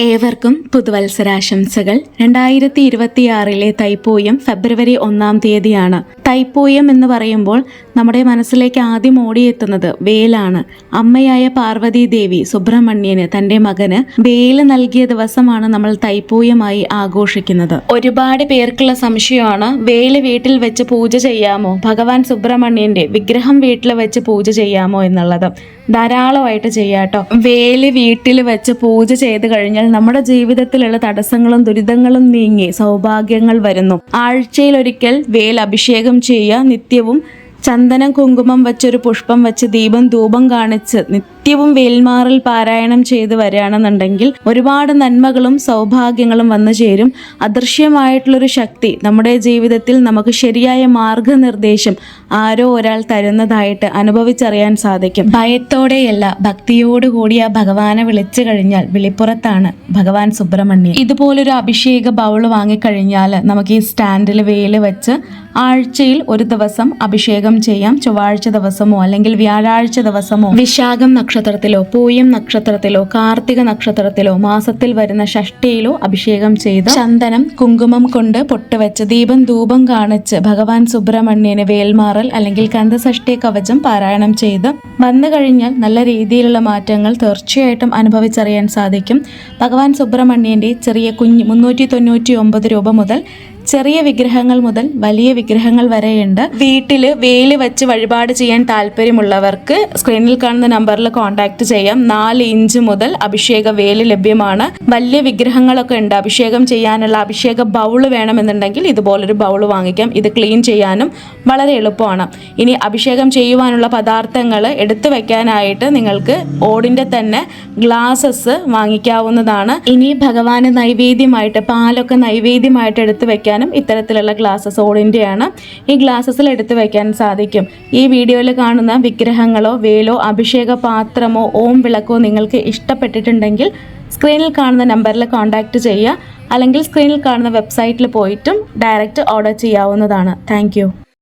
ഏവർക്കും പുതുവത്സരാശംസകൾ. 2026 തൈപ്പൂയം ഫെബ്രുവരി 1 തീയതിയാണ്. തൈപ്പൂയം എന്ന് പറയുമ്പോൾ നമ്മുടെ മനസ്സിലേക്ക് ആദ്യം ഓടിയെത്തുന്നത് വേലാണ്. അമ്മയായ പാർവതി ദേവി സുബ്രഹ്മണ്യന് തൻ്റെ മകന് വേല് നൽകിയ ദിവസമാണ് നമ്മൾ തൈപ്പൂയമായി ആഘോഷിക്കുന്നത്. ഒരുപാട് പേർക്കുള്ള സംശയമാണ്, വേല് വീട്ടിൽ വെച്ച് പൂജ ചെയ്യാമോ, ഭഗവാൻ സുബ്രഹ്മണ്യന്റെ വിഗ്രഹം വീട്ടിൽ വെച്ച് പൂജ ചെയ്യാമോ എന്നുള്ളത്. ധാരാളമായിട്ട് ചെയ്യാട്ടോ. വേല് വീട്ടിൽ വെച്ച് പൂജ ചെയ്ത് കഴിഞ്ഞാൽ നമ്മുടെ ജീവിതത്തിലുള്ള തടസ്സങ്ങളും ദുരിതങ്ങളും നീങ്ങി സൗഭാഗ്യങ്ങൾ വരുന്നു. ആഴ്ചയിലൊരിക്കൽ വേൽ അഭിഷേകം ചെയ്യുക, നിത്യവും ചന്ദനം കുങ്കുമം വെച്ചൊരു പുഷ്പം വെച്ച് ദീപം ധൂപം കാണിച്ച് നിത്യവും വേൽമാറൽ പാരായണം ചെയ്ത് വരികയാണെന്നുണ്ടെങ്കിൽ ഒരുപാട് നന്മകളും സൗഭാഗ്യങ്ങളും വന്നു ചേരും. അദൃശ്യമായിട്ടുള്ളൊരു ശക്തി നമ്മുടെ ജീവിതത്തിൽ നമുക്ക് ശരിയായ മാർഗനിർദ്ദേശം ആരോ ഒരാൾ തരുന്നതായിട്ട് അനുഭവിച്ചറിയാൻ സാധിക്കും. ഭയത്തോടെയല്ല, ഭക്തിയോടുകൂടി ആ ഭഗവാനെ വിളിച്ചു കഴിഞ്ഞാൽ വിളിപ്പുറത്താണ് ഭഗവാൻ സുബ്രഹ്മണ്യൻ. ഇതുപോലൊരു അഭിഷേക ബൗൾ വാങ്ങിക്കഴിഞ്ഞാൽ നമുക്ക് ഈ സ്റ്റാൻഡിൽ വേല് വെച്ച് ആഴ്ചയിൽ ഒരു ദിവസം അഭിഷേകം ചെയ്യാം. ചൊവ്വാഴ്ച ദിവസമോ അല്ലെങ്കിൽ വ്യാഴാഴ്ച ദിവസമോ, വിശാഖം നക്ഷത്രത്തിലോ പൂയം നക്ഷത്രത്തിലോ കാർത്തിക നക്ഷത്രത്തിലോ മാസത്തിൽ വരുന്ന ഷഷ്ടിയിലോ അഭിഷേകം ചെയ്ത് ചന്ദനം കുങ്കുമം കൊണ്ട് പൊട്ടുവെച്ച് ദീപം ധൂപം കാണിച്ച് ഭഗവാൻ സുബ്രഹ്മണ്യന് വേൽമാറൽ അല്ലെങ്കിൽ കന്ദസഷ്ടി കവചം പാരായണം ചെയ്ത് വന്നു കഴിഞ്ഞാൽ നല്ല രീതിയിലുള്ള മാറ്റങ്ങൾ തീർച്ചയായിട്ടും അനുഭവിച്ചറിയാൻ സാധിക്കും. ഭഗവാൻ സുബ്രഹ്മണ്യന്റെ ചെറിയ കുഞ്ഞ് 399 രൂപ മുതൽ ചെറിയ വിഗ്രഹങ്ങൾ മുതൽ വലിയ വിഗ്രഹങ്ങൾ വരെയുണ്ട്. വീട്ടിൽ വേല് വെച്ച് വഴിപാട് ചെയ്യാൻ താല്പര്യമുള്ളവർക്ക് സ്ക്രീനിൽ കാണുന്ന നമ്പറിൽ കോൺടാക്ട് ചെയ്യാം. 4 ഇഞ്ച് മുതൽ അഭിഷേക വേല് ലഭ്യമാണ്. വലിയ വിഗ്രഹങ്ങളൊക്കെ ഉണ്ട്. അഭിഷേകം ചെയ്യാനുള്ള അഭിഷേക ബൗള് വേണമെന്നുണ്ടെങ്കിൽ ഇതുപോലൊരു ബൗള് വാങ്ങിക്കാം. ഇത് ക്ലീൻ ചെയ്യാനും വളരെ എളുപ്പമാണ്. ഇനി അഭിഷേകം ചെയ്യുവാനുള്ള പദാർത്ഥങ്ങൾ എടുത്തു വെക്കാനായിട്ട് നിങ്ങൾക്ക് ഓടിൻ്റെ തന്നെ ഗ്ലാസസ് വാങ്ങിക്കാവുന്നതാണ്. ഇനി ഭഗവാന് നൈവേദ്യമായിട്ട് പാലൊക്കെ നൈവേദ്യമായിട്ട് എടുത്തു വെക്കാൻ ഇത്തരത്തിലുള്ള ഗ്ലാസസ് ഓടിൻ്റെയാണ്. ഈ ഗ്ലാസസിൽ എടുത്തു വെക്കാൻ സാധിക്കും. ഈ വീഡിയോയിൽ കാണുന്ന വിഗ്രഹങ്ങളോ വേലോ അഭിഷേക പാത്രമോ ഓം വിളക്കോ നിങ്ങൾക്ക് ഇഷ്ടപ്പെട്ടിട്ടുണ്ടെങ്കിൽ സ്ക്രീനിൽ കാണുന്ന നമ്പറിൽ കോൺടാക്ട് ചെയ്യുക. അല്ലെങ്കിൽ സ്ക്രീനിൽ കാണുന്ന വെബ്സൈറ്റിൽ പോയിട്ടും ഡയറക്റ്റ് ഓർഡർ ചെയ്യാവുന്നതാണ്. താങ്ക്